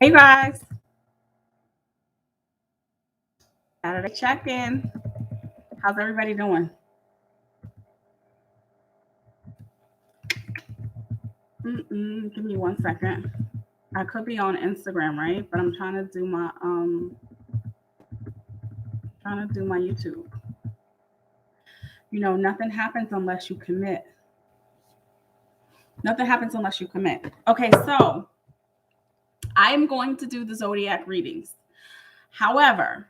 Hey guys, Saturday check-in. How's everybody doing? Give me 1 second. I could be on Instagram, right? But I'm trying to do my YouTube. You know, nothing happens unless you commit. Nothing happens unless you commit. Okay, so I am going to do the zodiac readings. However,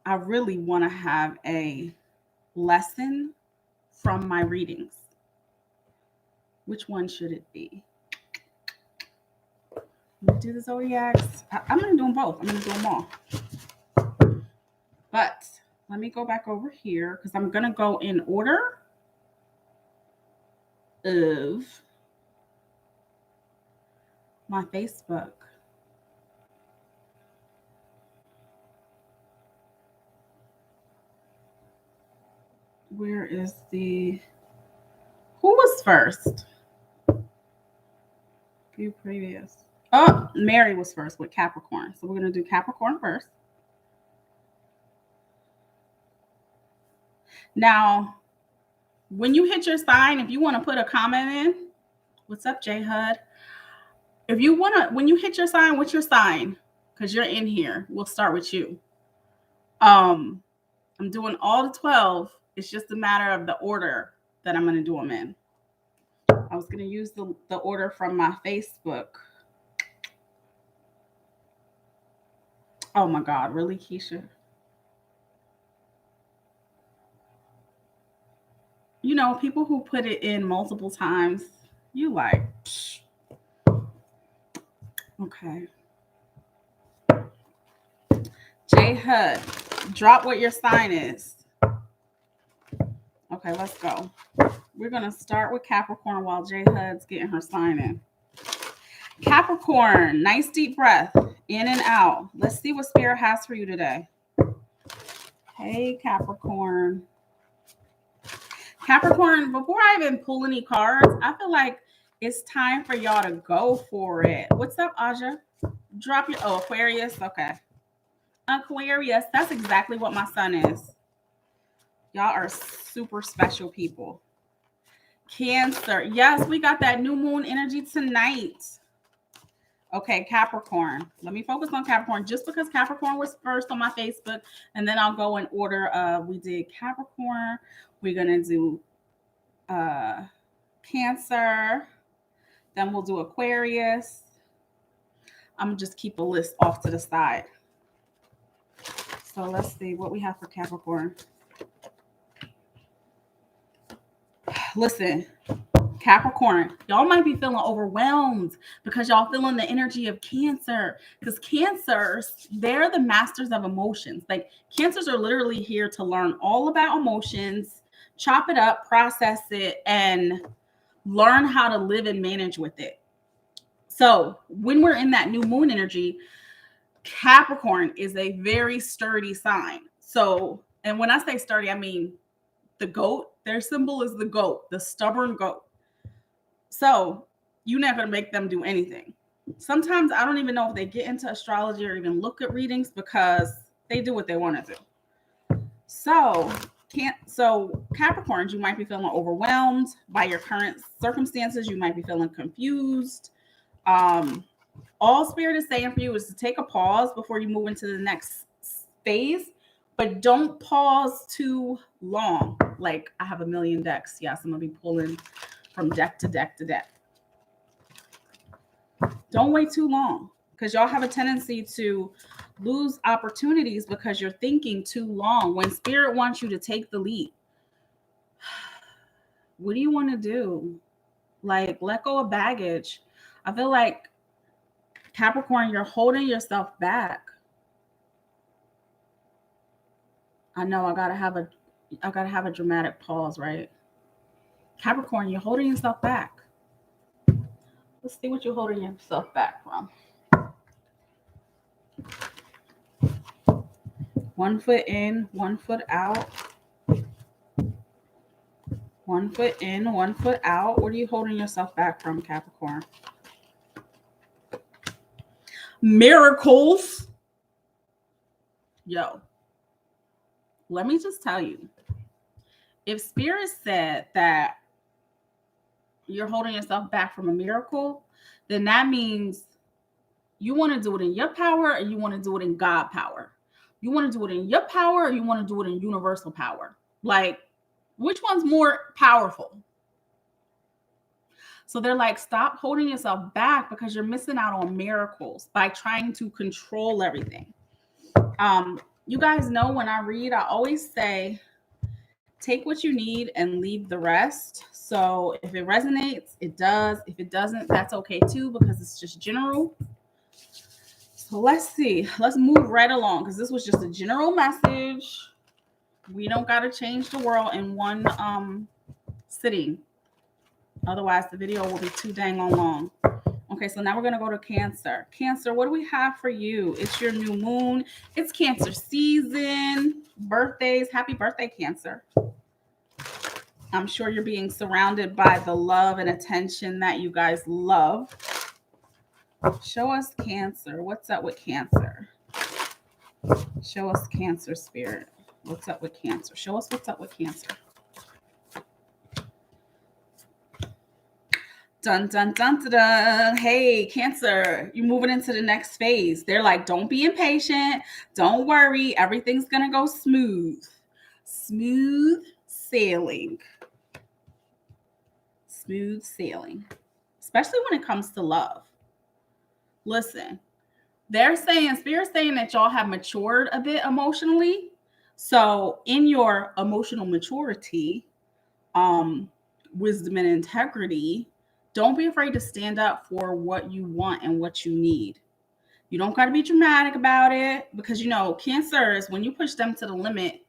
I really want to have a lesson from my readings. Which one should it be? I'm going to do the zodiacs. I'm going to do them both. I'm going to do them all. But let me go back over here because I'm going to go in order of my Facebook. Where is who was first? View previous. Oh, Mary was first with Capricorn. So we're going to do Capricorn first. Now, when you hit your sign, if you want to put a comment in, what's up, J Hud? If you want to, when you hit your sign, what's your sign? Because you're in here. We'll start with you. I'm doing all the 12. It's just a matter of the order that I'm going to do them in. I was going to use the order from my Facebook. Oh my God, really, Keisha? You know, people who put it in multiple times, you like, psh. Okay. J Hud, drop what your sign is. Okay, let's go. We're going to start with Capricorn while J Hud's getting her sign in. Capricorn, nice deep breath in and out. Let's see what Spirit has for you today. Hey, Capricorn. Capricorn, before I even pull any cards, I feel like it's time for y'all to go for it. What's up, Aja? Drop your, Aquarius. Okay. Aquarius, that's exactly what my son is. Y'all are super special people. Cancer. Yes, we got that new moon energy tonight. Okay, Capricorn. Let me focus on Capricorn just because Capricorn was first on my Facebook, and then I'll go in order. We did Capricorn. We're going to do Cancer. Then we'll do Aquarius. I'm going to just keep a list off to the side. So let's see what we have for Capricorn. Listen, Capricorn, y'all might be feeling overwhelmed because y'all feeling the energy of Cancer. Because Cancers, they're the masters of emotions. Like Cancers are literally here to learn all about emotions, chop it up, process it, and learn how to live and manage with it. So when we're in that new moon energy, Capricorn is a very sturdy sign. So, and when I say sturdy, I mean the goat. Their symbol is the goat, the stubborn goat. So you're not going to make them do anything. Sometimes I don't even know if they get into astrology or even look at readings because they do what they want to do. So Capricorns, you might be feeling overwhelmed by your current circumstances. You might be feeling confused. All Spirit is saying for you is to take a pause before you move into the next phase, but don't pause too long. Like I have a million decks. Yes, I'm going to be pulling from deck to deck to deck. Don't wait too long because y'all have a tendency to lose opportunities because you're thinking too long. When Spirit wants you to take the leap, what do you want to do? Like, let go of baggage. I feel like Capricorn, you're holding yourself back. I know I gotta have a dramatic pause, right? Capricorn, you're holding yourself back. Let's see what you're holding yourself back from. 1 foot in, 1 foot out. 1 foot in, 1 foot out. What are you holding yourself back from, Capricorn? Miracles. Yo, let me just tell you, if Spirit said that you're holding yourself back from a miracle, then that means you want to do it in your power or you want to do it in God power. You want to do it in your power or you want to do it in universal power. Like, which one's more powerful? So they're like, stop holding yourself back because you're missing out on miracles by trying to control everything. You guys know when I read, I always say, take what you need and leave the rest. So if it resonates, it does. If it doesn't, that's okay too, because it's just general. So let's see. Let's move right along because this was just a general message. We don't got to change the world in one sitting. Otherwise, the video will be too dang long. Okay, so now we're going to go to Cancer. Cancer, what do we have for you? It's your new moon. It's Cancer season. Birthdays. Happy birthday, Cancer. I'm sure you're being surrounded by the love and attention that you guys love. Show us Cancer. What's up with Cancer? Show us Cancer, Spirit. What's up with Cancer? Show us what's up with Cancer. Dun, dun, dun, dun, dun. Hey, Cancer, you're moving into the next phase. They're like, don't be impatient. Don't worry. Everything's going to go smooth. Smooth sailing. Smooth sailing. Especially when it comes to love. Listen, they're saying, Spirit's saying that y'all have matured a bit emotionally. So in your emotional maturity, wisdom and integrity, don't be afraid to stand up for what you want and what you need. You don't got to be dramatic about it because, you know, Cancers, when you push them to the limit,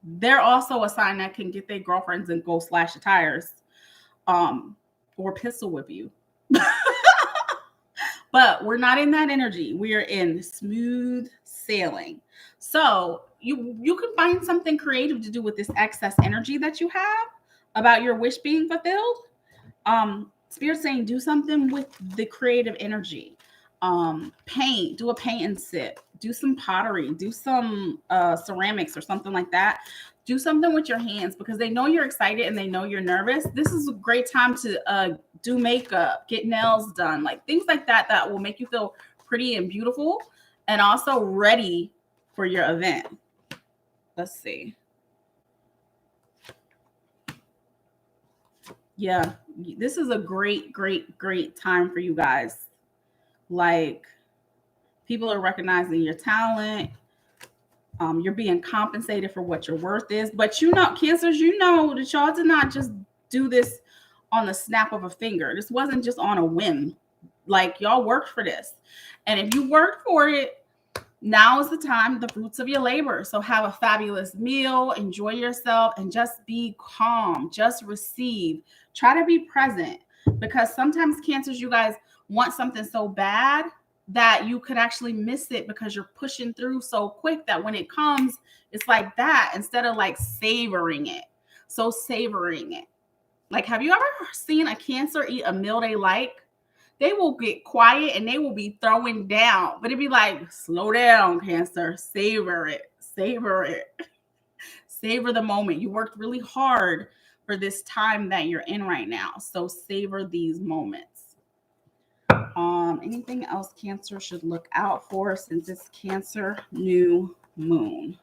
they're also a sign that can get their girlfriends and go slash the tires or pistol whip you. But we're not in that energy. We are in smooth sailing. So you can find something creative to do with this excess energy that you have about your wish being fulfilled. Spirit saying do something with the creative energy. Paint, do a paint and sip, do some pottery, do some ceramics or something like that. Do something with your hands because they know you're excited and they know you're nervous. This is a great time to do makeup, get nails done, like things like that that will make you feel pretty and beautiful and also ready for your event. Let's see. Yeah, this is a great, great, great time for you guys. Like, people are recognizing your talent. You're being compensated for what your worth is. But you know, Cancers, you know that y'all did not just do this on the snap of a finger. This wasn't just on a whim. Like, y'all worked for this. And if you worked for it, now is the time, the fruits of your labor. So have a fabulous meal, enjoy yourself, and just be calm. Just receive. Try to be present. Because sometimes, Cancers, you guys want something so bad that you could actually miss it because you're pushing through so quick that when it comes, it's like that instead of like savoring it. So savoring it. Like, have you ever seen a Cancer eat a meal they like? They will get quiet and they will be throwing down. But it'd be like, slow down, Cancer. Savor it. Savor it. Savor the moment. You worked really hard for this time that you're in right now. So savor these moments. Anything else Cancer should look out for since it's Cancer new moon?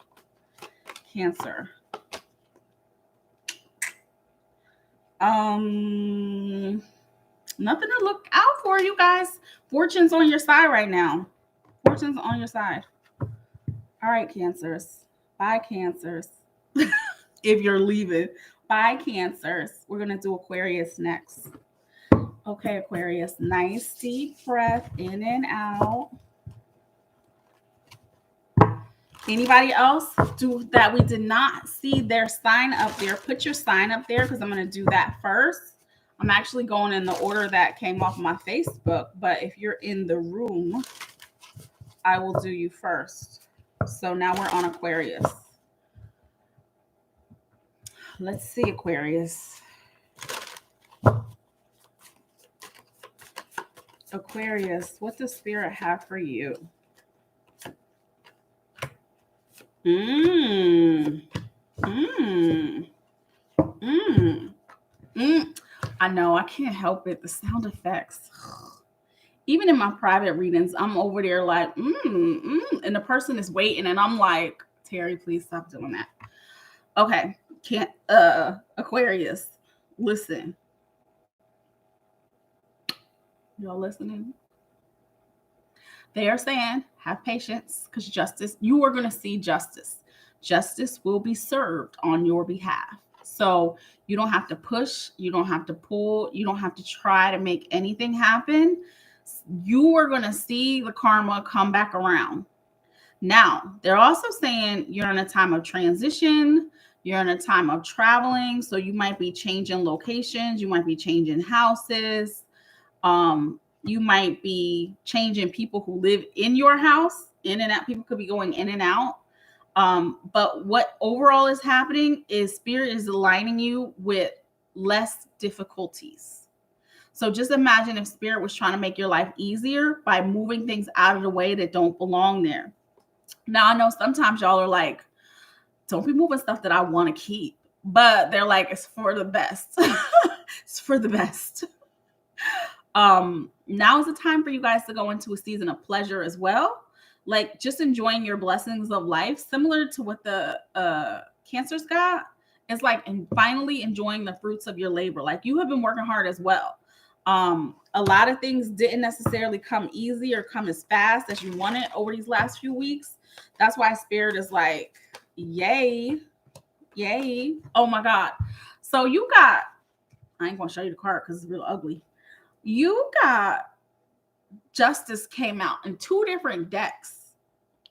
Cancer. Nothing to look out for, you guys. Fortune's on your side right now. Fortune's on your side. All right, Cancers. Bye, Cancers. If you're leaving. Bye, Cancers. We're going to do Aquarius next. Okay, Aquarius. Nice deep breath in and out. Anybody else do that we did not see their sign up there? Put your sign up there because I'm going to do that first. I'm actually going in the order that came off my Facebook, but if you're in the room, I will do you first. So now we're on Aquarius. Let's see, Aquarius. Aquarius, what does Spirit have for you? I know, I can't help it. The sound effects. Even in my private readings, I'm over there like, and the person is waiting, and I'm like, Terry, please stop doing that. Okay, Aquarius, listen. Y'all listening? They are saying, have patience, because you are going to see justice. Justice will be served on your behalf. So you don't have to push, you don't have to pull, you don't have to try to make anything happen. You are going to see the karma come back around. Now, they're also saying you're in a time of transition, you're in a time of traveling, so you might be changing locations, you might be changing houses. You might be changing people who live in your house, in and out. People could be going in and out. But what overall is happening is Spirit is aligning you with less difficulties. So just imagine if Spirit was trying to make your life easier by moving things out of the way that don't belong there. Now, I know sometimes y'all are like, don't be moving stuff that I want to keep. But they're like, it's for the best. It's for the best. Now is the time for you guys to go into a season of pleasure as well. Like just enjoying your blessings of life, similar to what the Cancers got. It's like, and finally enjoying the fruits of your labor. Like you have been working hard as well. A lot of things didn't necessarily come easy or come as fast as you wanted over these last few weeks. That's why Spirit is like, yay. Oh my God. So you got, I ain't gonna show you the card because it's real ugly. You got Justice came out in 2 different decks.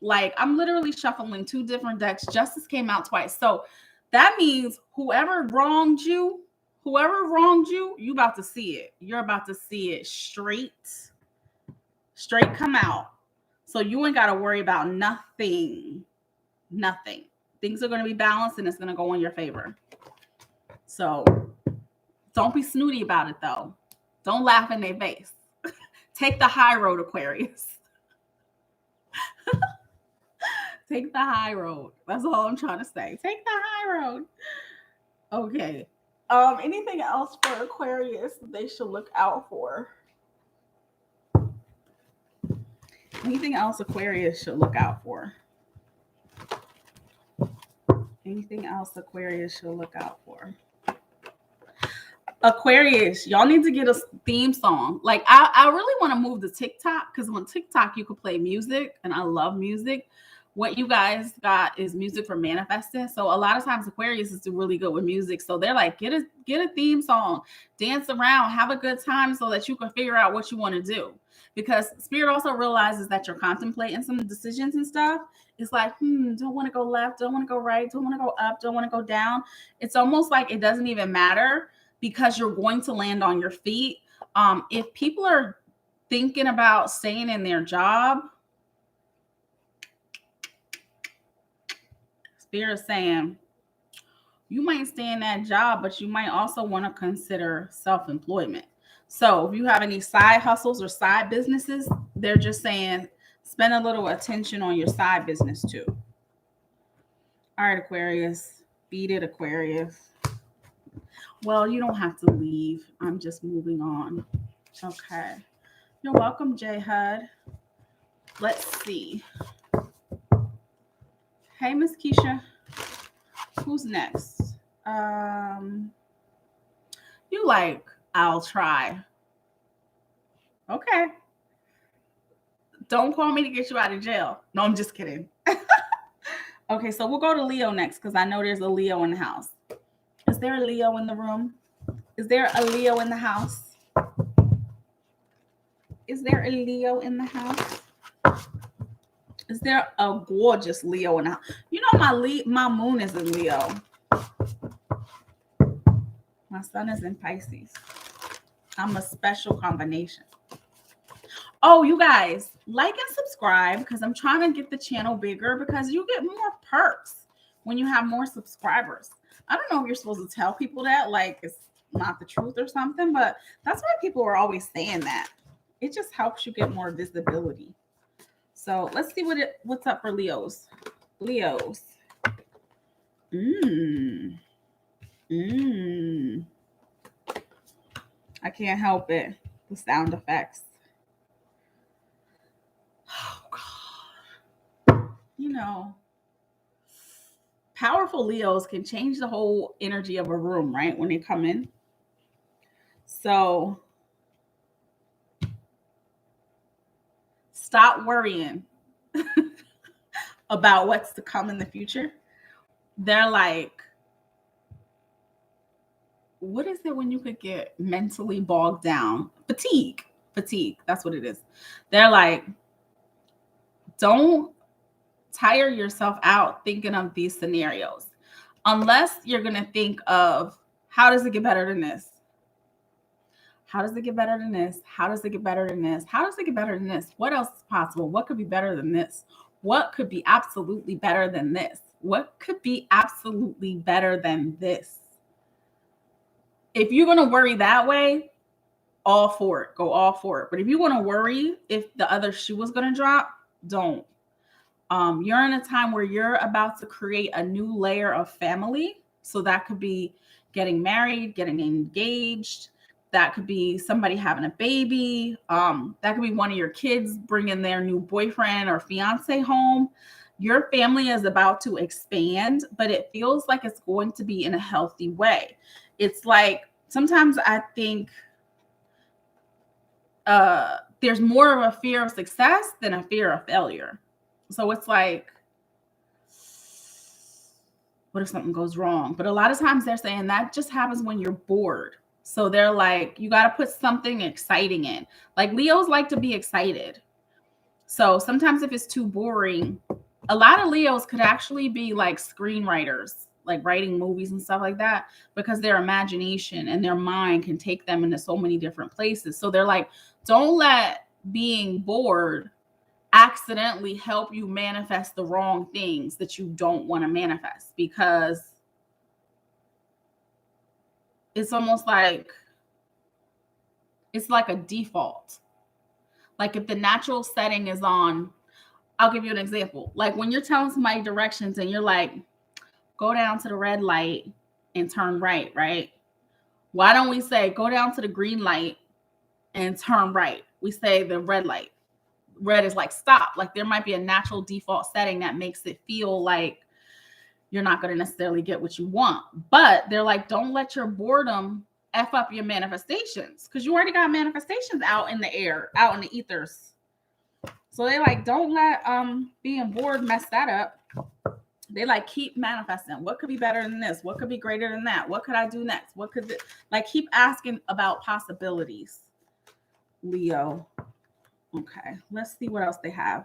Like I'm literally shuffling 2 different decks. Justice came out twice. So that means whoever wronged you, you about to see it. You're about to see it straight come out. So you ain't got to worry about nothing. Things are going to be balanced and it's going to go in your favor. So don't be snooty about it though. Don't laugh in their face. Take the high road, Aquarius. Take the high road. That's all I'm trying to say. Take the high road. Okay. Anything else for Aquarius they should look out for? Anything else Aquarius should look out for? Anything else Aquarius should look out for? Aquarius, y'all need to get a theme song. Like I really want to move to TikTok because on TikTok you can play music and I love music. What you guys got is music for manifesting. So a lot of times Aquarius is really good with music. So they're like, get a theme song, dance around, have a good time so that you can figure out what you want to do. Because Spirit also realizes that you're contemplating some decisions and stuff. It's like, don't want to go left, don't want to go right, don't want to go up, don't want to go down. It's almost like it doesn't even matter because you're going to land on your feet. If people are thinking about staying in their job, Spirit is saying you might stay in that job, but you might also want to consider self-employment. So if you have any side hustles or side businesses, they're just saying spend a little attention on your side business too. All right, Aquarius. Beat it, Aquarius. Well, you don't have to leave. I'm just moving on. Okay. You're welcome, J HUD. Let's see. Hey, Miss Keisha. Who's next? You like, I'll try. Okay. Don't call me to get you out of jail. No, I'm just kidding. Okay, so we'll go to Leo next because I know there's a Leo in the house. Is there a Leo in the room? Is there a Leo in the house? Is there a Leo in the house? Is there a gorgeous Leo in the house? You know my moon is in Leo. My sun is in Pisces. I'm a special combination. Oh, you guys, like and subscribe because I'm trying to get the channel bigger because you get more perks when you have more subscribers. I don't know if you're supposed to tell people that, like it's not the truth or something, but that's why people are always saying that. It just helps you get more visibility. So let's see what's up for Leos. Leos. I can't help it. The sound effects. Oh God. You know, powerful Leos can change the whole energy of a room, right? When they come in. So stop worrying about what's to come in the future. They're like, what is it when you could get mentally bogged down? Fatigue. That's what it is. They're like, don't tire yourself out thinking of these scenarios unless you're going to think of, how does it get better than this? How does it get better than this? How does it get better than this? How does it get better than this? What else is possible? What could be better than this? What could be absolutely better than this? What could be absolutely better than this? If you're going to worry that way, all for it. Go all for it. But if you want to worry if the other shoe is going to drop, don't. You're in a time where you're about to create a new layer of family. So that could be getting married, getting engaged. That could be somebody having a baby. That could be one of your kids bringing their new boyfriend or fiance home. Your family is about to expand, but it feels like it's going to be in a healthy way. It's like, sometimes I think there's more of a fear of success than a fear of failure. So it's like, what if something goes wrong? But a lot of times they're saying that just happens when you're bored. So they're like, you got to put something exciting in. Like Leos like to be excited. So sometimes if it's too boring, a lot of Leos could actually be like screenwriters, like writing movies and stuff like that, because their imagination and their mind can take them into so many different places. So they're like, don't let being bored accidentally help you manifest the wrong things that you don't want to manifest, because it's almost like it's like a default. Like if the natural setting is on, I'll give you an example. Like when you're telling somebody directions and you're like, go down to the red light and turn right, right? Why don't we say go down to the green light and turn right? We say the red light. Red is like stop. Like there might be a natural default setting that makes it feel like you're not going to necessarily get what you want. But they're like, don't let your boredom F up your manifestations, because you already got manifestations out in the air, out in the ethers. So they like, don't let being bored mess that up. They like keep manifesting. What could be better than this? What could be greater than that? What could I do next? What could like keep asking about possibilities. Leo. Okay, let's see what else they have.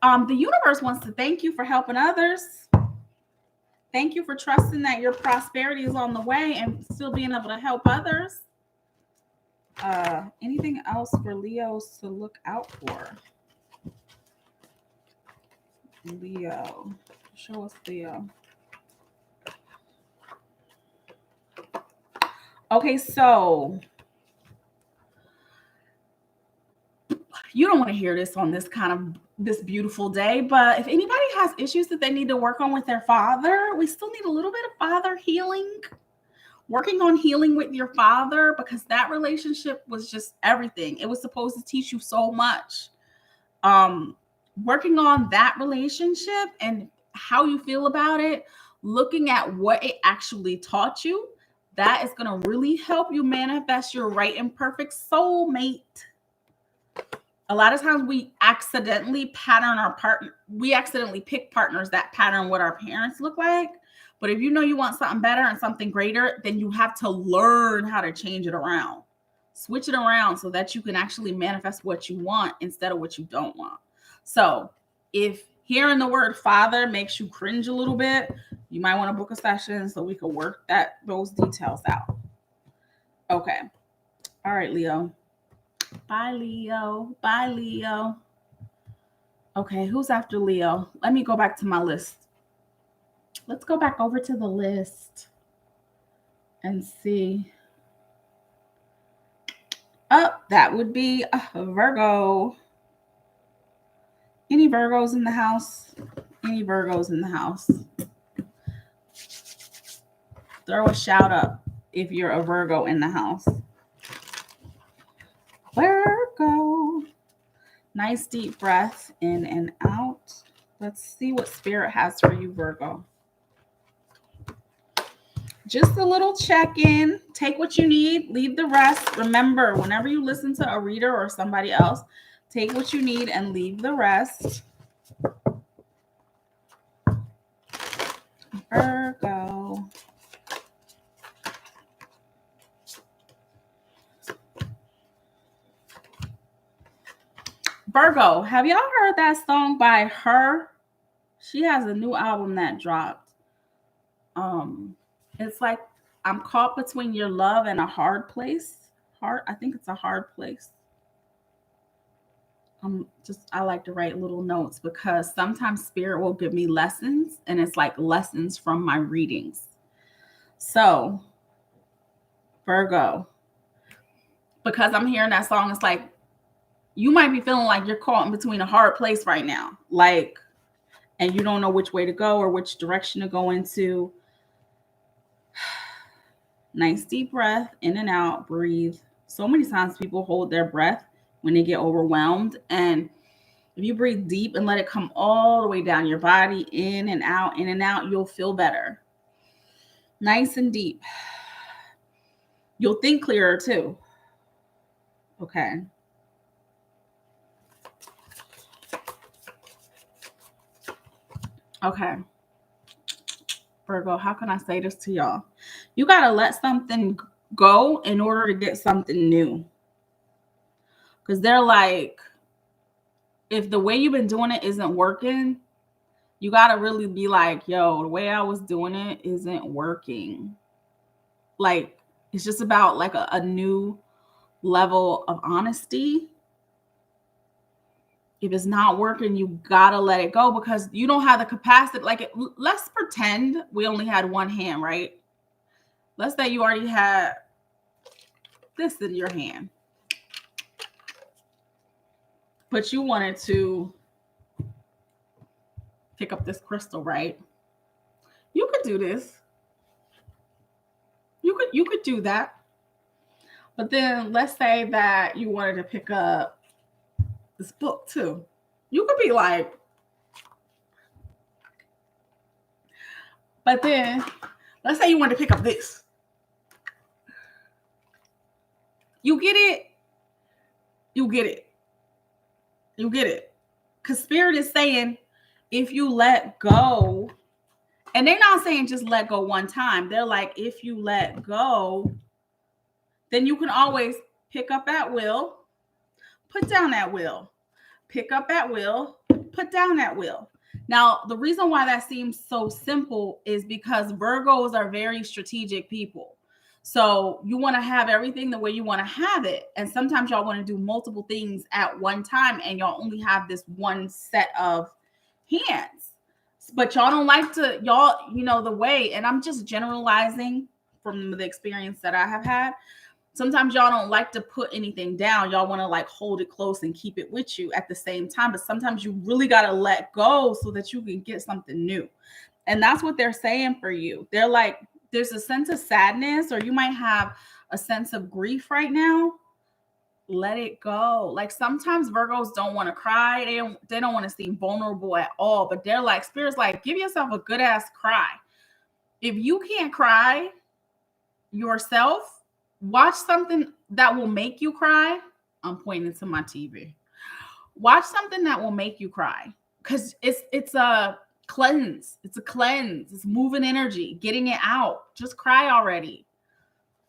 The universe wants to thank you for helping others. Thank you for trusting that your prosperity is on the way and still being able to help others. Anything else for Leos to look out for? Leo. Show us Leo. Okay, so you don't want to hear this on this beautiful day, but if anybody has issues that they need to work on with their father, we still need a little bit of father healing. Working on healing with your father, because that relationship was just everything. It was supposed to teach you so much. Working on that relationship and how you feel about it, looking at what it actually taught you, that is going to really help you manifest your right and perfect soulmate. A lot of times we accidentally pattern our partner. We accidentally pick partners that pattern what our parents look like. But if you know you want something better and something greater, then you have to learn how to change it around. Switch it around so that you can actually manifest what you want instead of what you don't want. So if hearing the word father makes you cringe a little bit, you might want to book a session so we can work those details out. Okay. All right, Leo. Bye, Leo. Bye, Leo. Okay, who's after Leo? Let me go back to my list. Let's go back over to the list and see. That would be a Virgo. Any Virgos in the house? Any Virgos in the house? Throw a shout up if you're a Virgo in the house. Virgo. Nice deep breath in and out. Let's see what Spirit has for you, Virgo. Just a little check-in. Take what you need, leave the rest. Remember, whenever you listen to a reader or somebody else, take what you need and leave the rest. Virgo. Virgo, have y'all heard that song by her? She has a new album that dropped. It's like I'm caught between your love and a hard place. I think it's a hard place. I like to write little notes because sometimes Spirit will give me lessons and it's like lessons from my readings. So, Virgo, because I'm hearing that song, it's like you might be feeling like you're caught in between a hard place right now, like, and you don't know which way to go or which direction to go into. Nice deep breath in and out, breathe. So many times people hold their breath when they get overwhelmed. And if you breathe deep and let it come all the way down your body, in and out, you'll feel better. Nice and deep. You'll think clearer too. Okay. Okay. Virgo, how can I say this to y'all? You got to let something go in order to get something new. Because they're like, if the way you've been doing it isn't working, you got to really be like, yo, the way I was doing it isn't working. Like, it's just about like a new level of honesty. If it's not working, you got to let it go because you don't have the capacity. Like, let's pretend we only had one hand, right? Let's say you already had this in your hand, but you wanted to pick up this crystal, right? You could do this. You could do that. But then let's say that you wanted to pick up this book too. You could be like, but then let's say you wanted to pick up this. You get it? You get it. You get it. Because Spirit is saying, if you let go, and they're not saying just let go one time. They're like, if you let go, then you can always pick up at will, put down at will, pick up at will, put down at will. Now, the reason why that seems so simple is because Virgos are very strategic people. So you want to have everything the way you want to have it. And sometimes y'all want to do multiple things at one time and y'all only have this one set of hands. But y'all don't like to, the way, and I'm just generalizing from the experience that I have had. Sometimes y'all don't like to put anything down. Y'all want to like hold it close and keep it with you at the same time. But sometimes you really got to let go so that you can get something new. And that's what they're saying for you. They're like, there's a sense of sadness, or you might have a sense of grief right now. Let it go. Like sometimes Virgos don't want to cry. They don't want to seem vulnerable at all. But they're like, Spirit's like, give yourself a good ass cry. If you can't cry yourself, watch something that will make you cry. I'm pointing to my TV. Watch something that will make you cry. Because it's a cleanse. It's a cleanse. It's moving energy, getting it out. Just cry already.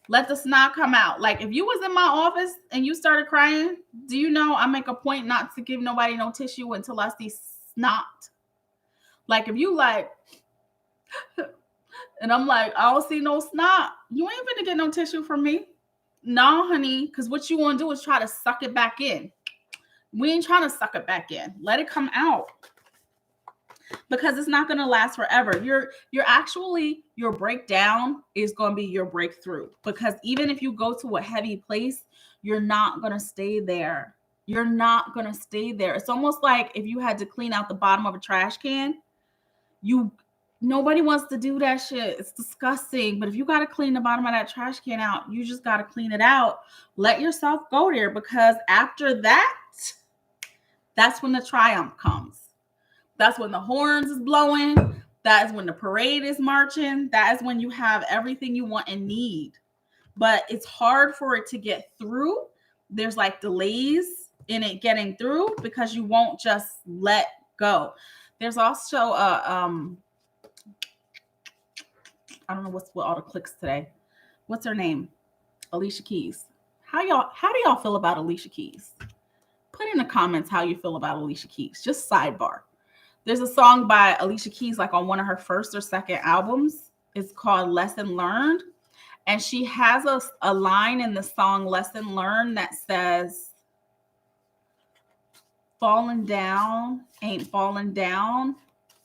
Let the snot come out. Like if you was in my office and you started crying, do you know I make a point not to give nobody no tissue until I see snot? Like if you like, and I'm like, I don't see no snot. You ain't gonna get no tissue from me. No, honey, because what you want to do is try to suck it back in. We ain't trying to suck it back in. Let it come out. Because it's not going to last forever. Your breakdown is going to be your breakthrough. Because even if you go to a heavy place, you're not going to stay there. You're not going to stay there. It's almost like if you had to clean out the bottom of a trash can, nobody wants to do that shit. It's disgusting. But if you got to clean the bottom of that trash can out, you just got to clean it out. Let yourself go there, because after that, that's when the triumph comes. That's when the horns is blowing. That is when the parade is marching. That is when you have everything you want and need. But it's hard for it to get through. There's like delays in it getting through because you won't just let go. There's also I don't know what's with all the clicks today. What's her name? Alicia Keys. How do y'all feel about Alicia Keys? Put in the comments how you feel about Alicia Keys. Just sidebar. There's a song by Alicia Keys, like on one of her first or second albums. It's called Lesson Learned. And she has a line in the song Lesson Learned that says, falling down ain't falling down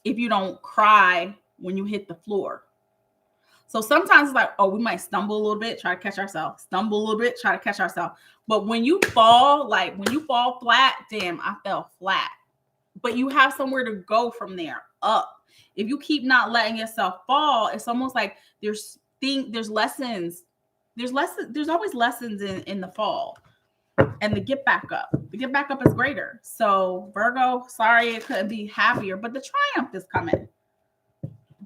if you don't cry when you hit the floor. So sometimes it's like, oh, we might stumble a little bit, try to catch ourselves. Stumble a little bit, try to catch ourselves. But when you fall, like when you fall flat, damn, I fell flat. But you have somewhere to go from there, up. If you keep not letting yourself fall, it's almost like there's lessons. There's always lessons in the fall. And the get back up. The get back up is greater. So Virgo, sorry it couldn't be happier, but the triumph is coming.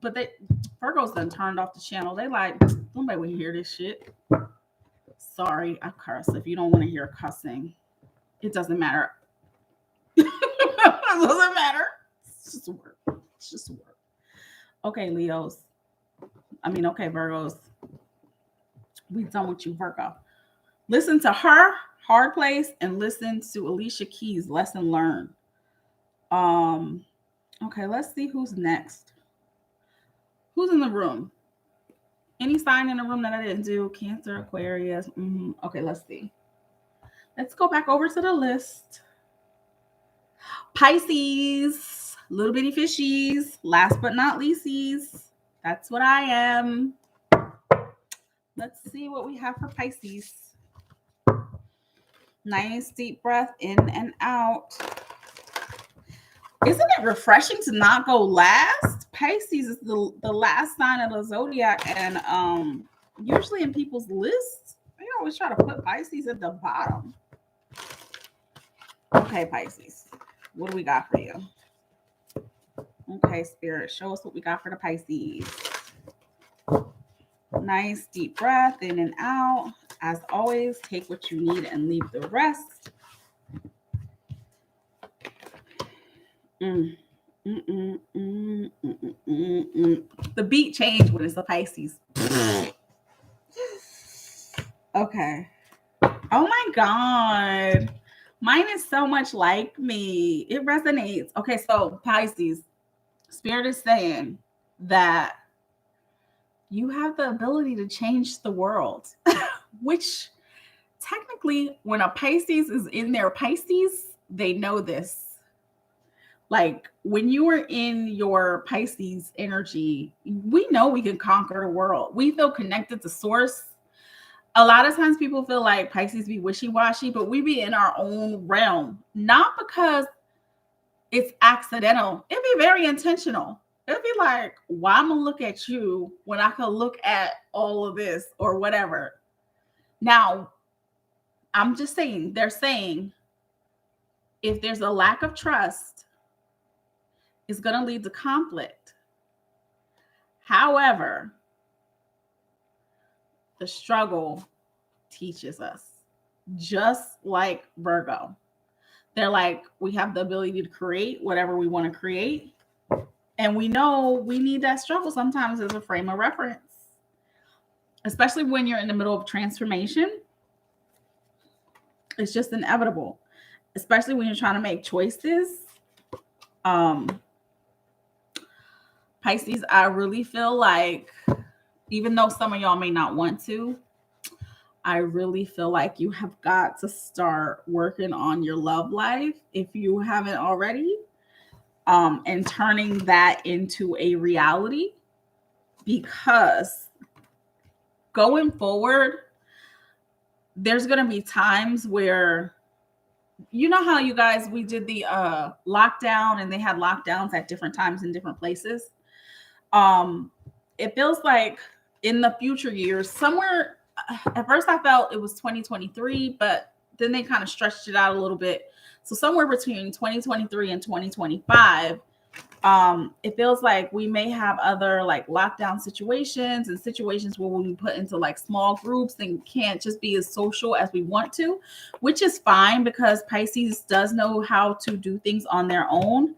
But Virgo's done turned off the channel. They like, nobody will hear this shit. Sorry, I curse. If you don't want to hear cussing, it doesn't matter. It doesn't matter. It's just a word. It's just a word. Okay, Leos. Okay, Virgos. We done with you, Virgo. Listen to her, Hard Place, and listen to Alicia Keys, Lesson Learned. Okay, let's see who's next. Who's in the room? Any sign in the room that I didn't do? Cancer, Aquarius. Okay, let's see. Let's go back over to the list. Pisces, little bitty fishies. Last but not leasties. That's what I am. Let's see what we have for Pisces. Nice deep breath in and out. Isn't it refreshing to not go last? Pisces is the last sign of the zodiac, and usually in people's lists, they always try to put Pisces at the bottom. Okay, Pisces, what do we got for you? Okay, Spirit, show us what we got for the Pisces. Nice deep breath in and out. As always, take what you need and leave the rest. The beat changed when it's a Pisces. Okay. Oh my God. Mine is so much like me. It resonates. Okay, so Pisces, Spirit is saying that you have the ability to change the world, which technically when a Pisces is in their Pisces, they know this. Like when you are in your Pisces energy, we know we can conquer the world. We feel connected to source. A lot of times people feel like Pisces be wishy-washy, but we be in our own realm. Not because it's accidental. It'd be very intentional. It'd be like, why I'm gonna look at you when I could look at all of this or whatever. Now, I'm just saying, they're saying if there's a lack of trust, it's going to lead to conflict. However, the struggle teaches us, just like Virgo. They're like, we have the ability to create whatever we want to create. And we know we need that struggle sometimes as a frame of reference, especially when you're in the middle of transformation. It's just inevitable, especially when you're trying to make choices. Pisces, I really feel like, even though some of y'all may not want to, I really feel like you have got to start working on your love life if you haven't already, and turning that into a reality, because going forward, there's going to be times where, you know how you guys, we did the lockdown and they had lockdowns at different times in different places. It feels like in the future years, somewhere, at first I felt it was 2023, but then they kind of stretched it out a little bit. So somewhere between 2023 and 2025, it feels like we may have other like lockdown situations and situations where we'll be put into like small groups and can't just be as social as we want to, which is fine because Pisces does know how to do things on their own.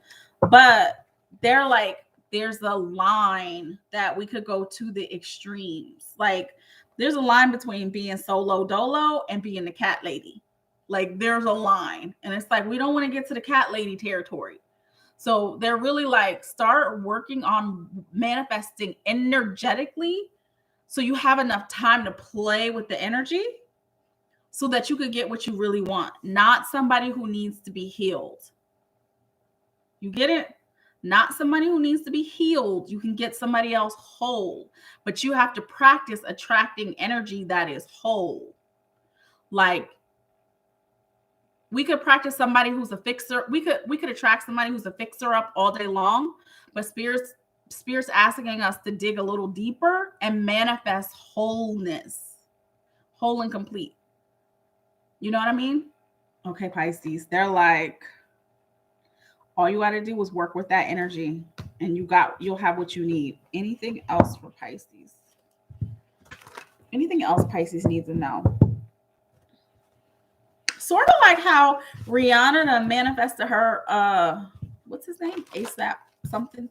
But they're like, there's a line that we could go to the extremes. Like there's a line between being solo dolo and being the cat lady. Like there's a line, and it's like, we don't want to get to the cat lady territory. So they're really like, start working on manifesting energetically so you have enough time to play with the energy so that you could get what you really want, not somebody who needs to be healed. You get it? Not somebody who needs to be healed. You can get somebody else whole, but you have to practice attracting energy that is whole. Like, we could practice somebody who's a fixer. We could attract somebody who's a fixer up all day long, but spirits asking us to dig a little deeper and manifest wholeness, whole and complete. You know what I mean? Okay, Pisces. They're like, all you got to do is work with that energy, and you'll have what you need. Anything else for Pisces? Anything else Pisces needs to know? Sort of like how Rihanna manifested her, what's his name? ASAP something.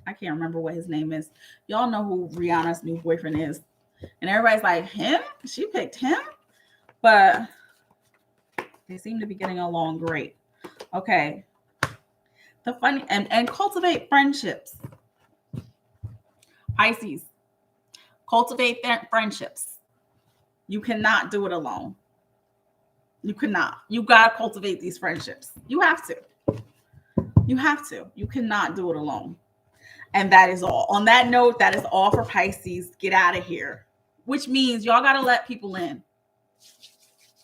I can't remember what his name is. Y'all know who Rihanna's new boyfriend is. And everybody's like, him? She picked him? But they seem to be getting along great. Okay. The funny, and cultivate friendships. Pisces. Cultivate friendships. You cannot do it alone. You cannot. You got to cultivate these friendships. You have to. You have to. You cannot do it alone. And that is all. On that note, that is all for Pisces. Get out of here. Which means y'all got to let people in.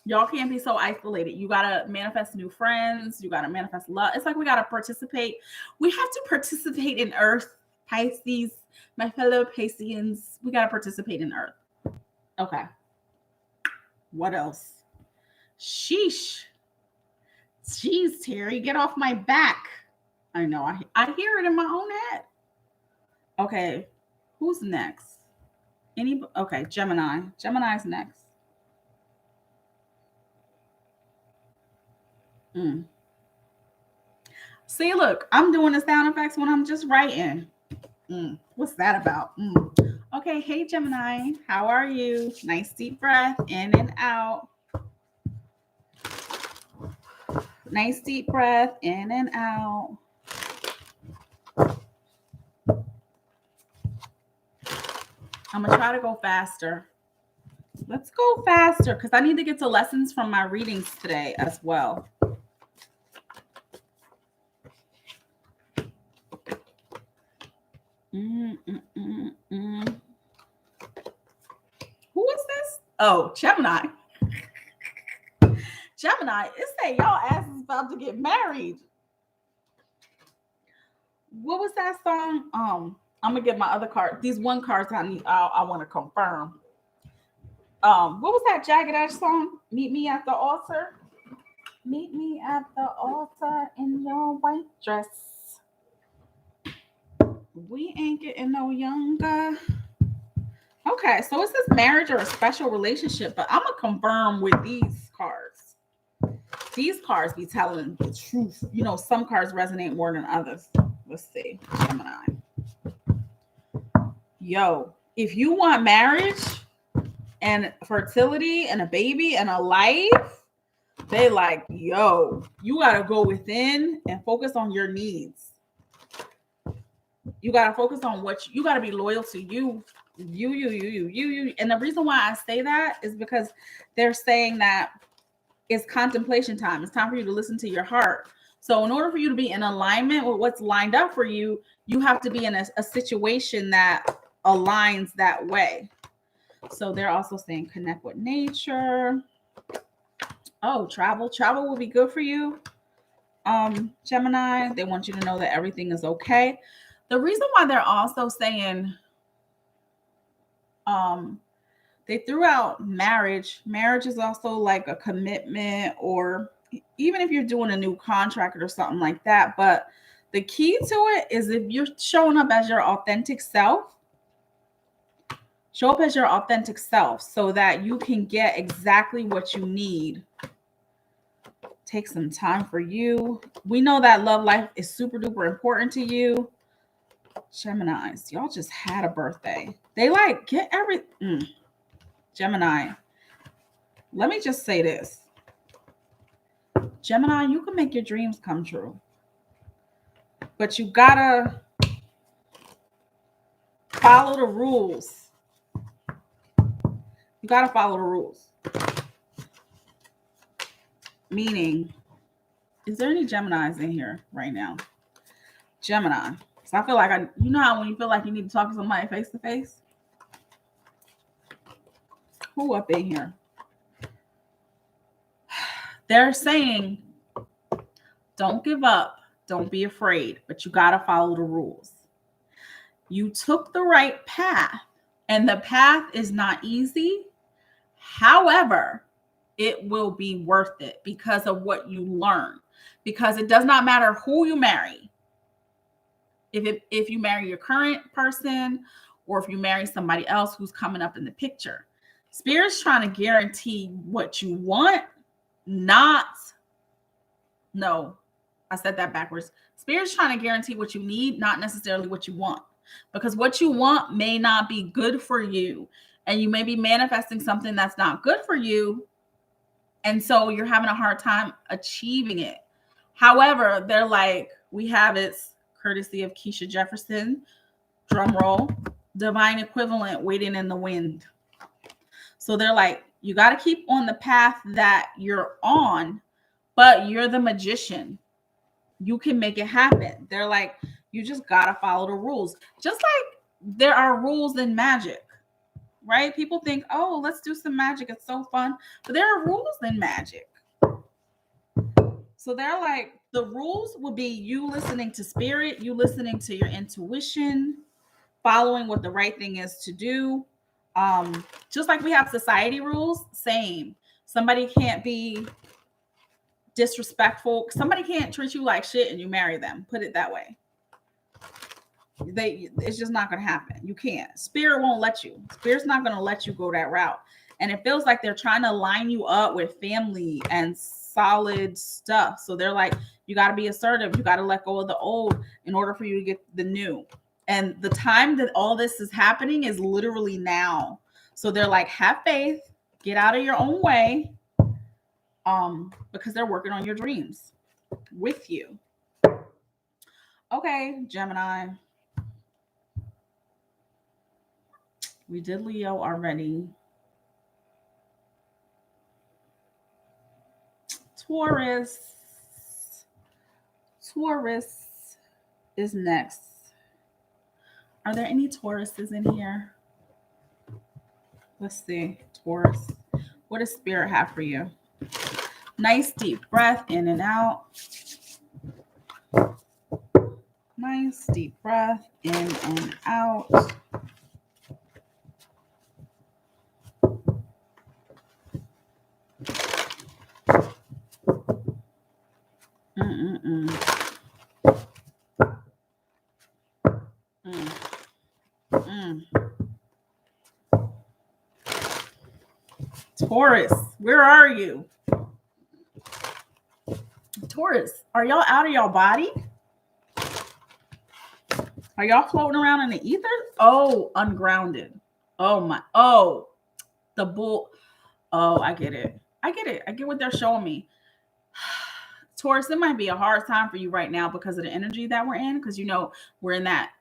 Y'all can't be so isolated. You got to manifest new friends. You got to manifest love. It's like we got to participate. We have to participate in Earth, Pisces. My fellow Pisceans, we got to participate in Earth. Okay. What else? Sheesh. Jeez, Terry, get off my back. I know. I hear it in my own head. Okay. Who's next? Okay, Gemini. Gemini's next. See, look, I'm doing the sound effects when I'm just writing. What's that about? Okay, hey, Gemini. How are you? Nice deep breath in and out. Nice deep breath in and out. I'm going to try to go faster. Let's go faster because I need to get to lessons from my readings today as well. Who is this? Oh, Gemini. Gemini, it say y'all ass is about to get married. What was that song? I'm gonna get my other card. These one cards I need. I want to confirm. What was that Jagged Edge song? Meet me at the altar. Meet me at the altar in your white dress. We ain't getting no younger. Okay, so is this marriage or a special relationship? But I'm gonna confirm with these cards. These cards be telling the truth. You know, some cards resonate more than others. Let's see. Gemini. Yo, if you want marriage and fertility and a baby and a life, they like, yo, you got to go within and focus on your needs. You got to focus on what you got to be loyal to you. You. And the reason why I say that is because they're saying that it's contemplation time. It's time for you to listen to your heart. So in order for you to be in alignment with what's lined up for you, you have to be in a situation that aligns that way. So they're also saying connect with nature. Oh, travel. Travel will be good for you. Gemini, they want you to know that everything is okay. The reason why they're also saying they threw out marriage. Marriage is also like a commitment, or even if you're doing a new contract or something like that. But the key to it is if you're showing up as your authentic self, show up as your authentic self so that you can get exactly what you need. Take some time for you. We know that love life is super duper important to you. Geminis, y'all just had a birthday. They like get everything. Gemini, let me just say this. Gemini, you can make your dreams come true. But you gotta follow the rules. You gotta follow the rules. Meaning, is there any Geminis in here right now? Gemini. So I feel like you know how when you feel like you need to talk to somebody face to face? Who up in here? They're saying, don't give up. Don't be afraid, but you got to follow the rules. You took the right path, and the path is not easy. However, it will be worth it because of what you learn. Because it does not matter who you marry. If you marry your current person or if you marry somebody else who's coming up in the picture, Spirit's trying to guarantee what you want, no, I said that backwards. Spirit's trying to guarantee what you need, not necessarily what you want. Because what you want may not be good for you. And you may be manifesting something that's not good for you. And so you're having a hard time achieving it. However, they're like, we have it, courtesy of Keisha Jefferson, drum roll, divine equivalent waiting in the wind. So they're like, you got to keep on the path that you're on, but you're the magician. You can make it happen. They're like, you just got to follow the rules. Just like there are rules in magic, right? People think, oh, let's do some magic. It's so fun. But there are rules in magic. So they're like, the rules will be you listening to spirit, you listening to your intuition, following what the right thing is to do. Just like we have society rules, same. Somebody can't be disrespectful. Somebody can't treat you like shit and you marry them. Put it that way. It's just not going to happen. You can't. Spirit won't let you. Spirit's not going to let you go that route. And it feels like they're trying to line you up with family and solid stuff. So they're like, you got to be assertive. You got to let go of the old in order for you to get the new. And the time that all this is happening is literally now. So they're like, have faith, get out of your own way, because they're working on your dreams with you. Okay, Gemini. We did Leo already. Taurus is next. Are there any Tauruses in here? Let's see. Taurus. What does Spirit have for you? Nice deep breath in and out. Nice deep breath in and out. Taurus, where are you? Taurus, are y'all out of y'all body? Are y'all floating around in the ether? Oh, ungrounded. Oh my. Oh, the bull. Oh, I get it. I get what they're showing me. Taurus, it might be a hard time for you right now because of the energy that we're in. Because, you know, we're in that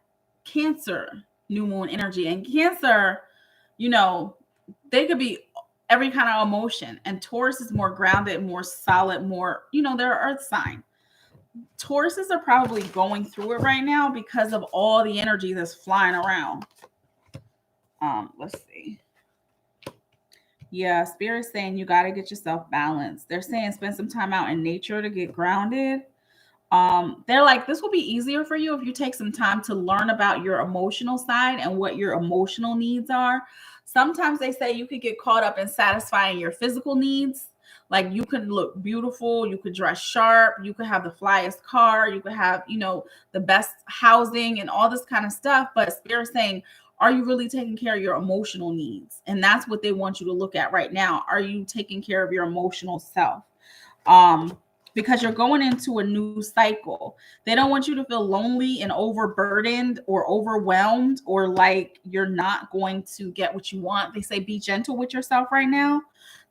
Cancer new moon energy. And Cancer, you know, they could be every kind of emotion. And Taurus is more grounded, more solid, more, you know, they're an earth sign. Tauruses are probably going through it right now because of all the energy that's flying around. Let's see. Yeah, Spirit's saying you got to get yourself balanced. They're saying spend some time out in nature to get grounded. They're like, this will be easier for you if you take some time to learn about your emotional side and what your emotional needs are. Sometimes they say you could get caught up in satisfying your physical needs. Like you could look beautiful, you could dress sharp, you could have the flyest car, you could have, the best housing and all this kind of stuff. But Spirit's saying, are you really taking care of your emotional needs? And that's what they want you to look at right now. Are you taking care of your emotional self? Because you're going into a new cycle. They don't want you to feel lonely and overburdened or overwhelmed or like you're not going to get what you want. They say be gentle with yourself right now.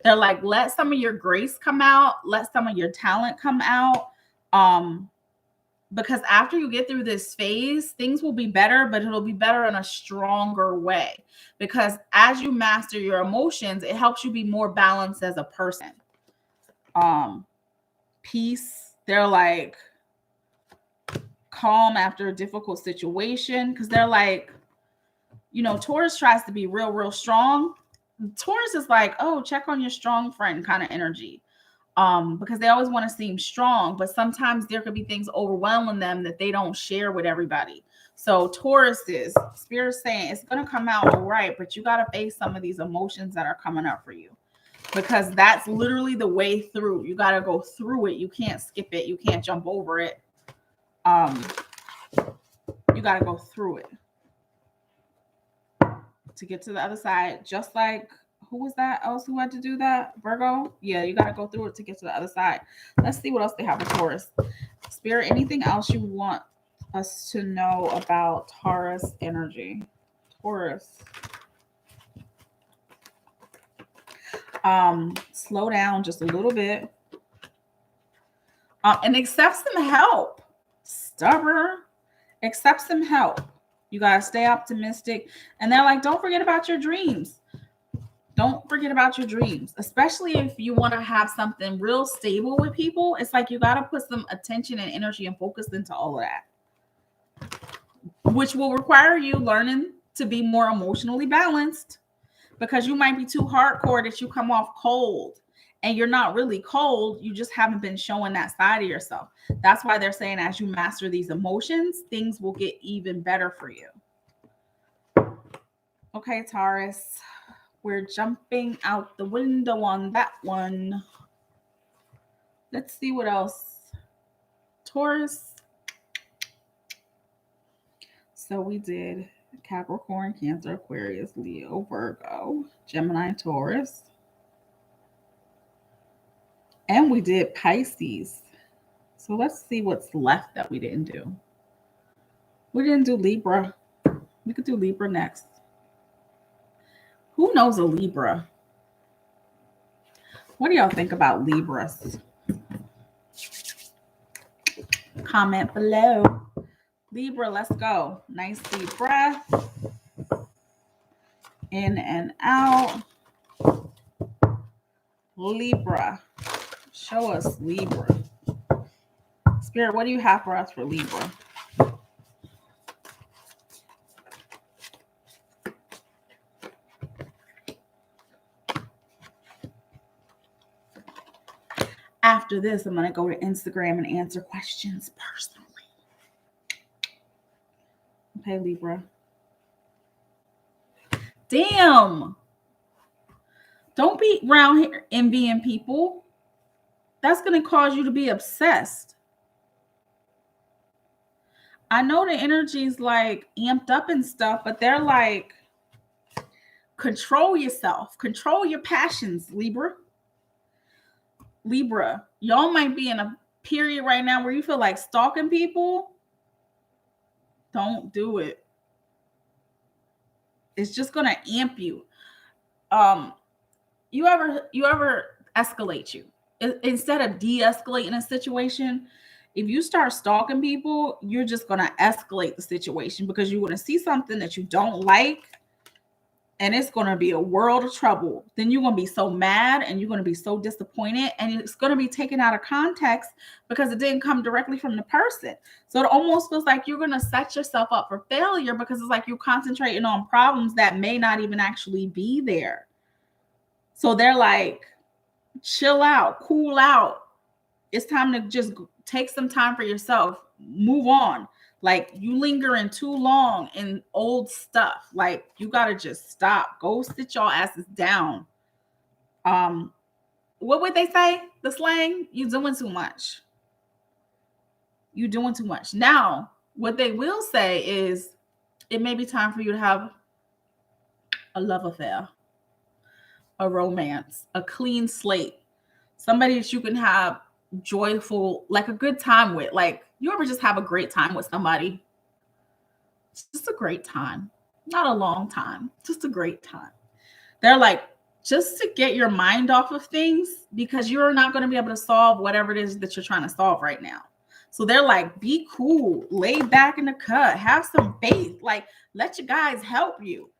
They're like, let some of your grace come out, let some of your talent come out. Because after you get through this phase, things will be better, but it'll be better in a stronger way. Because as you master your emotions, it helps you be more balanced as a person. Peace. They're like calm after a difficult situation. Because they're like, Taurus tries to be real, real strong. Taurus is like, oh, check on your strong friend kind of energy. Because they always want to seem strong, but sometimes there could be things overwhelming them that they don't share with everybody. So Taurus is Spirit saying it's going to come out all right, but you got to face some of these emotions that are coming up for you, because that's literally the way through. You got to go through it. You can't skip it. You can't jump over it. You got to go through it to get to the other side. Just like, who was that else who had to do that? Virgo? Yeah, you got to go through it to get to the other side. Let's see what else they have with Taurus. Spirit, anything else you want us to know about Taurus energy? Taurus. Slow down just a little bit. And accept some help. Stubborn. Accept some help. You got to stay optimistic. And they're like, don't forget about your dreams. Don't forget about your dreams, especially if you want to have something real stable with people. It's like you got to put some attention and energy and focus into all of that, which will require you learning to be more emotionally balanced, because you might be too hardcore that you come off cold, and you're not really cold. You just haven't been showing that side of yourself. That's why they're saying as you master these emotions, things will get even better for you. Okay, Taurus. We're jumping out the window on that one. Let's see what else. Taurus. So we did Capricorn, Cancer, Aquarius, Leo, Virgo, Gemini, Taurus. And we did Pisces. So let's see what's left that we didn't do. We didn't do Libra. We could do Libra next. Who knows a Libra? What do y'all think about Libras? Comment below. Libra, let's go. Nice deep breath. In and out. Libra. Show us Libra. Spirit, what do you have for us for Libra? After this, I'm going to go to Instagram and answer questions personally. Okay, Libra. Damn. Don't be around here envying people. That's going to cause you to be obsessed. I know the energy's like amped up and stuff, but they're like, control yourself. Control your passions, Libra. Libra, y'all might be in a period right now where you feel like stalking people. Don't do it. It's just going to amp you. You ever escalate you? Instead of de-escalating a situation, if you start stalking people, you're just going to escalate the situation, because you're going to see something that you don't like, and it's going to be a world of trouble. Then you're going to be so mad, and you're going to be so disappointed, and it's going to be taken out of context because it didn't come directly from the person. So it almost feels like you're going to set yourself up for failure, because it's like you're concentrating on problems that may not even actually be there. So they're like, chill out, cool out. It's time to just take some time for yourself. Move on. Like, you lingering too long in old stuff. Like, you got to just stop. Go sit your asses down. What would they say? The slang? You doing too much. You doing too much. Now, what they will say is, it may be time for you to have a love affair, a romance, a clean slate, somebody that you can have joyful, like a good time with. Like, you ever just have a great time with somebody? It's just a great time, not a long time, just a great time. They're like, just to get your mind off of things, because you're not going to be able to solve whatever it is that you're trying to solve right now. So they're like, be cool, lay back in the cut, have some faith, like, let your guides help you.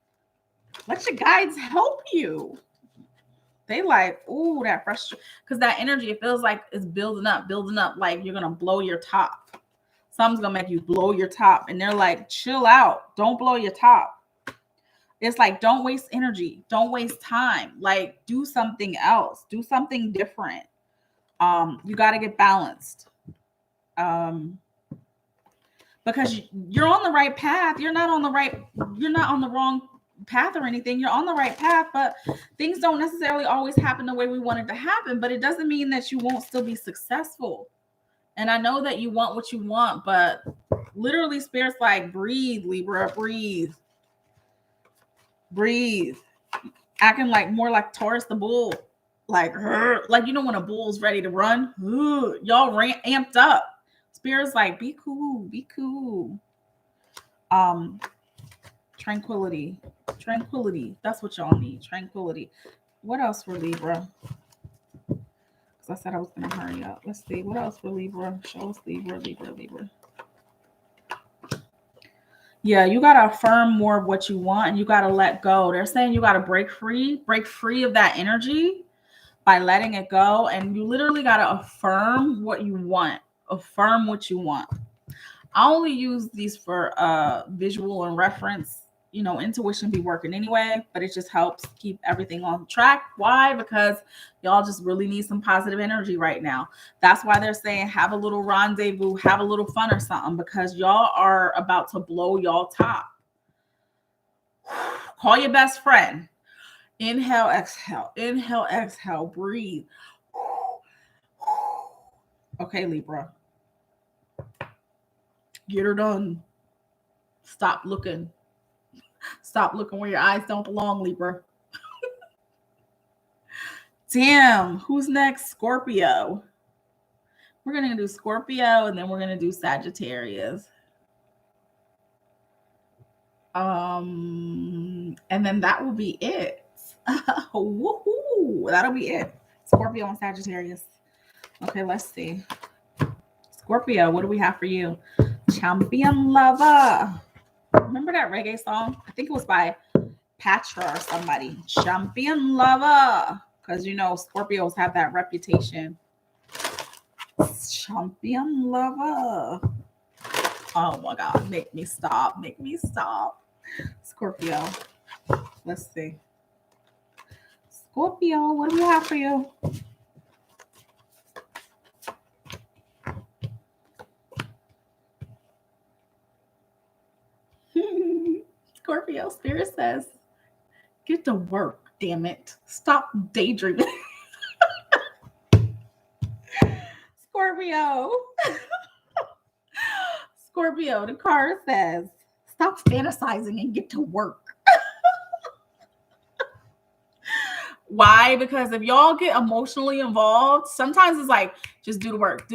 Let your guides help you. They like, ooh, that frustration, because that energy, it feels like it's building up, like you're gonna blow your top. Something's gonna make you blow your top, and they're like, chill out, don't blow your top. It's like, don't waste energy, don't waste time. Like, do something else, do something different. You got to get balanced. Because you're on the right path. You're not on the wrong path or anything. You're on the right path, but things don't necessarily always happen the way we want it to happen. But it doesn't mean that you won't still be successful. And I know that you want what you want, but literally, Spirit's like, breathe, Libra, breathe. Breathe. Acting like more like Taurus the bull. Like you know when a bull's ready to run? Y'all amped up. Spirit's like, be cool, be cool. Tranquility. That's what y'all need. Tranquility. What else for Libra? Because I said I was going to hurry up. Let's see. What else for Libra? Show us Libra. Yeah, you got to affirm more of what you want, and you got to let go. They're saying you got to break free of that energy by letting it go. And you literally got to affirm what you want. Affirm what you want. I only use these for visual and reference. You know, intuition be working anyway, but it just helps keep everything on track. Why? Because y'all just really need some positive energy right now. That's why they're saying have a little rendezvous, have a little fun or something, because y'all are about to blow y'all top. Call your best friend. Inhale, exhale. Inhale, exhale. Breathe. Okay, Libra. Get her done. Stop looking. Stop looking where your eyes don't belong, Libra. Damn. Who's next? Scorpio. We're going to do Scorpio, and then we're going to do Sagittarius. And then that will be it. Woohoo. That'll be it. Scorpio and Sagittarius. Okay, let's see. Scorpio, what do we have for you? Champion Lover. Remember that reggae song? I think it was by Patra or somebody. Champion Lover. Because, you know, Scorpios have that reputation. Champion Lover. Oh, my God. Make me stop. Scorpio. Let's see. Scorpio, what do we have for you? Scorpio, Spirit says, get to work, damn it. Stop daydreaming. Scorpio. Scorpio, the card says, stop fantasizing and get to work. Why? Because if y'all get emotionally involved, sometimes it's like, just do the work.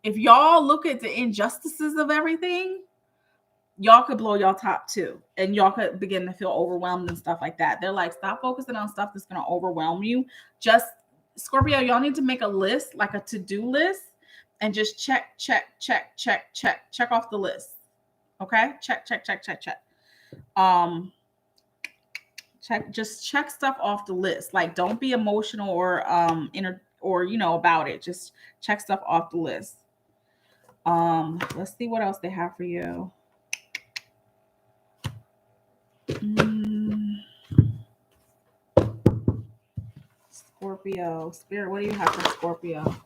If y'all look at the injustices of everything, y'all could blow y'all top too. And y'all could begin to feel overwhelmed and stuff like that. They're like, stop focusing on stuff that's going to overwhelm you. Just, Scorpio, y'all need to make a list, like a to-do list, and just check off the list. Okay? Check. Check stuff off the list. Like, don't be emotional or about it. Just check stuff off the list. Let's see what else they have for you. Scorpio. Spirit, what do you have for Scorpio?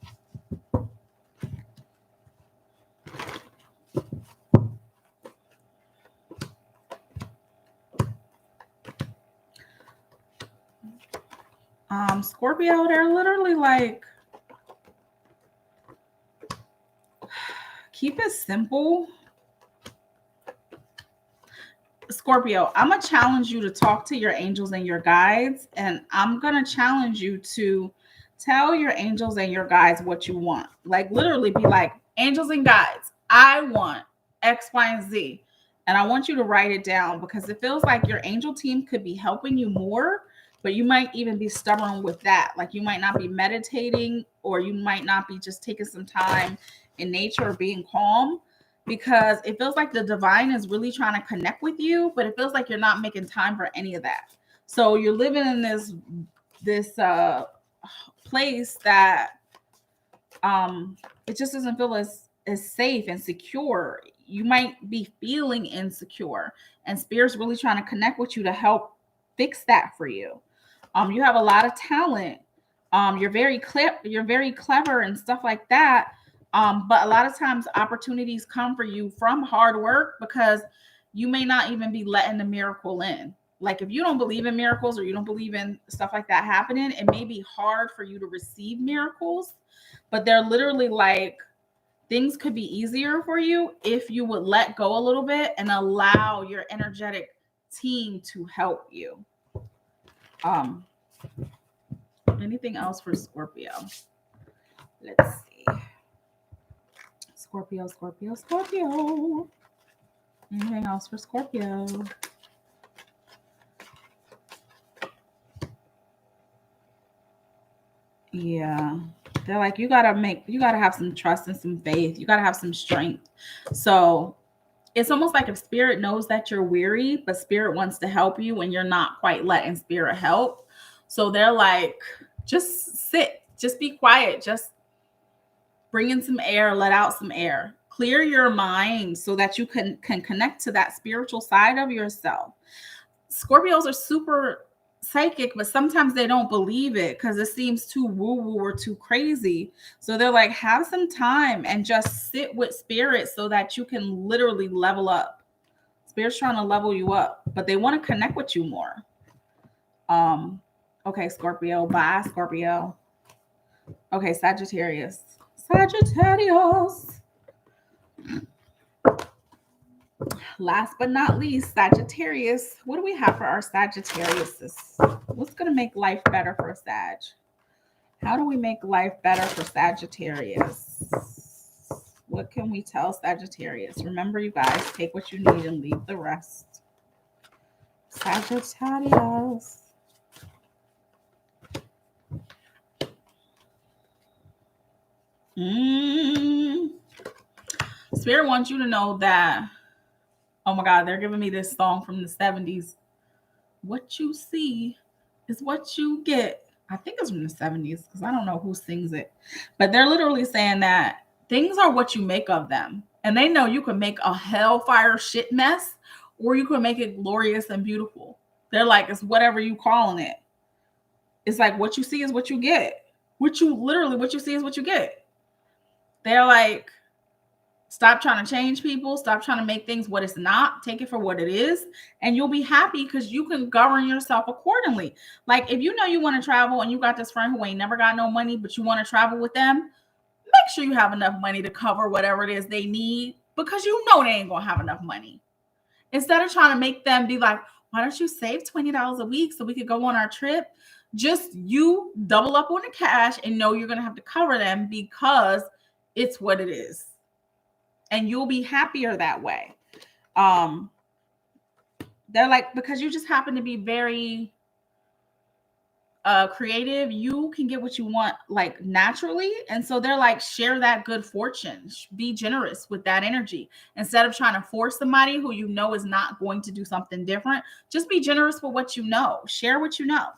Scorpio, they're literally like, keep it simple. Scorpio, I'm going to challenge you to talk to your angels and your guides, and I'm going to challenge you to tell your angels and your guides what you want. Like, literally be like, angels and guides, I want X, Y, and Z. And I want you to write it down, because it feels like your angel team could be helping you more, but you might even be stubborn with that. Like, you might not be meditating, or you might not be just taking some time in nature or being calm, because it feels like the divine is really trying to connect with you, but it feels like you're not making time for any of that. So you're living in this place that it just doesn't feel as safe and secure. You might be feeling insecure, and Spirit's really trying to connect with you to help fix that for you. You have a lot of talent. You're very clever and stuff like that. But a lot of times opportunities come for you from hard work, because you may not even be letting the miracle in. Like, if you don't believe in miracles, or you don't believe in stuff like that happening, it may be hard for you to receive miracles, but they're literally like, things could be easier for you if you would let go a little bit and allow your energetic team to help you. Anything else for Scorpio? Let's see. Scorpio. Anything else for Scorpio? Yeah. They're like, you gotta have some trust and some faith. You gotta have some strength. So it's almost like if Spirit knows that you're weary, but Spirit wants to help you and you're not quite letting Spirit help. So they're like, just sit, just be quiet, just bring in some air, let out some air. Clear your mind so that you can connect to that spiritual side of yourself. Scorpios are super psychic, but sometimes they don't believe it because it seems too woo-woo or too crazy. So they're like, have some time and just sit with Spirit so that you can literally level up. Spirit's trying to level you up, but they want to connect with you more. Okay, Scorpio. Bye, Scorpio. Okay, Sagittarius. Last but not least, Sagittarius. What do we have for our Sagittarius? What's going to make life better for Sag? How do we make life better for Sagittarius? What can we tell Sagittarius? Remember, you guys, take what you need and leave the rest. Sagittarius. Spirit wants you to know that, oh my God, they're giving me this song from the 70s. What you see is what you get. I think it's from the 70s because I don't know who sings it. But they're literally saying that things are what you make of them. And they know you can make a hellfire shit mess, or you can make it glorious and beautiful. They're like, it's whatever you calling it. It's like, what you see is what you get. What you see is what you get. They're like, stop trying to change people. Stop trying to make things what it's not. Take it for what it is. And you'll be happy because you can govern yourself accordingly. Like, if you know you want to travel and you got this friend who ain't never got no money, but you want to travel with them, make sure you have enough money to cover whatever it is they need, because you know they ain't going to have enough money. Instead of trying to make them be like, why don't you save $20 a week so we could go on our trip? Just you double up on the cash and know you're going to have to cover them because it's what it is. And you'll be happier that way. They're like, because you just happen to be very creative, you can get what you want like naturally. And so they're like, share that good fortune. Be generous with that energy. Instead of trying to force somebody who you know is not going to do something different, just be generous with what you know. Share what you know.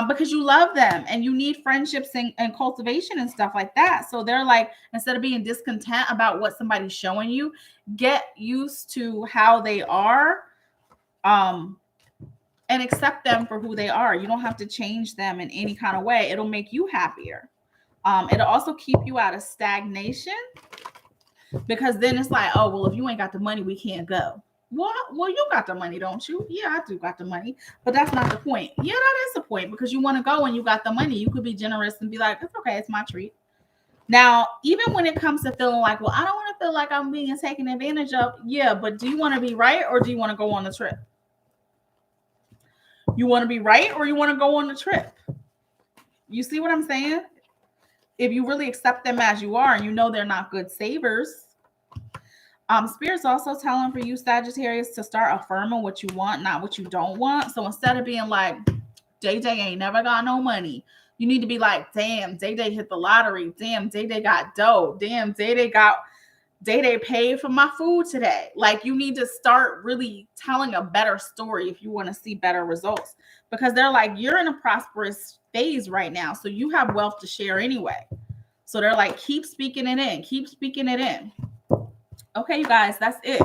Because you love them and you need friendships and cultivation and stuff like that. So they're like, instead of being discontent about what somebody's showing you, get used to how they are. and accept them for who they are. You don't have to change them in any kind of way. It'll make you happier. It'll also keep you out of stagnation, because then it's like, oh, well, if you ain't got the money, we can't go. Well, you got the money, don't you? Yeah, I do got the money, but that's not the point. Yeah, that is the point, because you want to go and you got the money. You could be generous and be like, it's okay, it's my treat. Now, even when it comes to feeling like, well, I don't want to feel like I'm being taken advantage of. Yeah, but do you want to be right, or do you want to go on the trip? You want to be right, or you want to go on the trip? You see what I'm saying? If you really accept them as you are and you know they're not good savers, Spirit's also telling for you, Sagittarius, to start affirming what you want, not what you don't want. So instead of being like, JJ ain't never got no money, you need to be like, damn, JJ hit the lottery. Damn, JJ got dough. Damn, JJ paid for my food today. Like, you need to start really telling a better story if you want to see better results, because they're like, you're in a prosperous phase right now, so you have wealth to share anyway. So they're like, keep speaking it in. Keep speaking it in. Okay, you guys, that's it.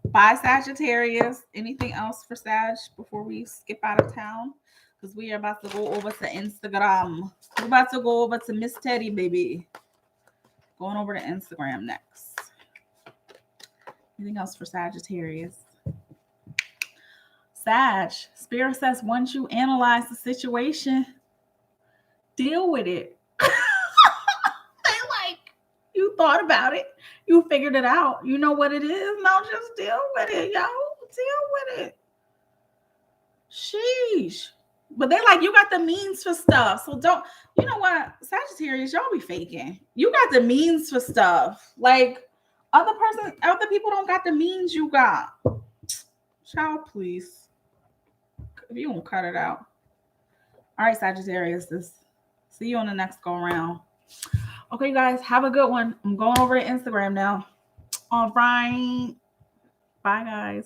Bye, Sagittarius. Anything else for Sag before we skip out of town? Because we are about to go over to Instagram. We're about to go over to Ms.Terry, baby. Going over to Instagram next. Anything else for Sagittarius? Sag, Spirit says, once you analyze the situation, deal with it. You thought about it. You figured it out. You know what it is. Now just deal with it, yo. Deal with it. Sheesh. But they like, you got the means for stuff. So don't, you know what? Sagittarius, y'all be faking. You got the means for stuff. Like, other people don't got the means you got. Child, please. If you won't cut it out. All right, Sagittarius. See you on the next go around. Okay, you guys, have a good one. I'm going over to Instagram now. All right. Bye, guys.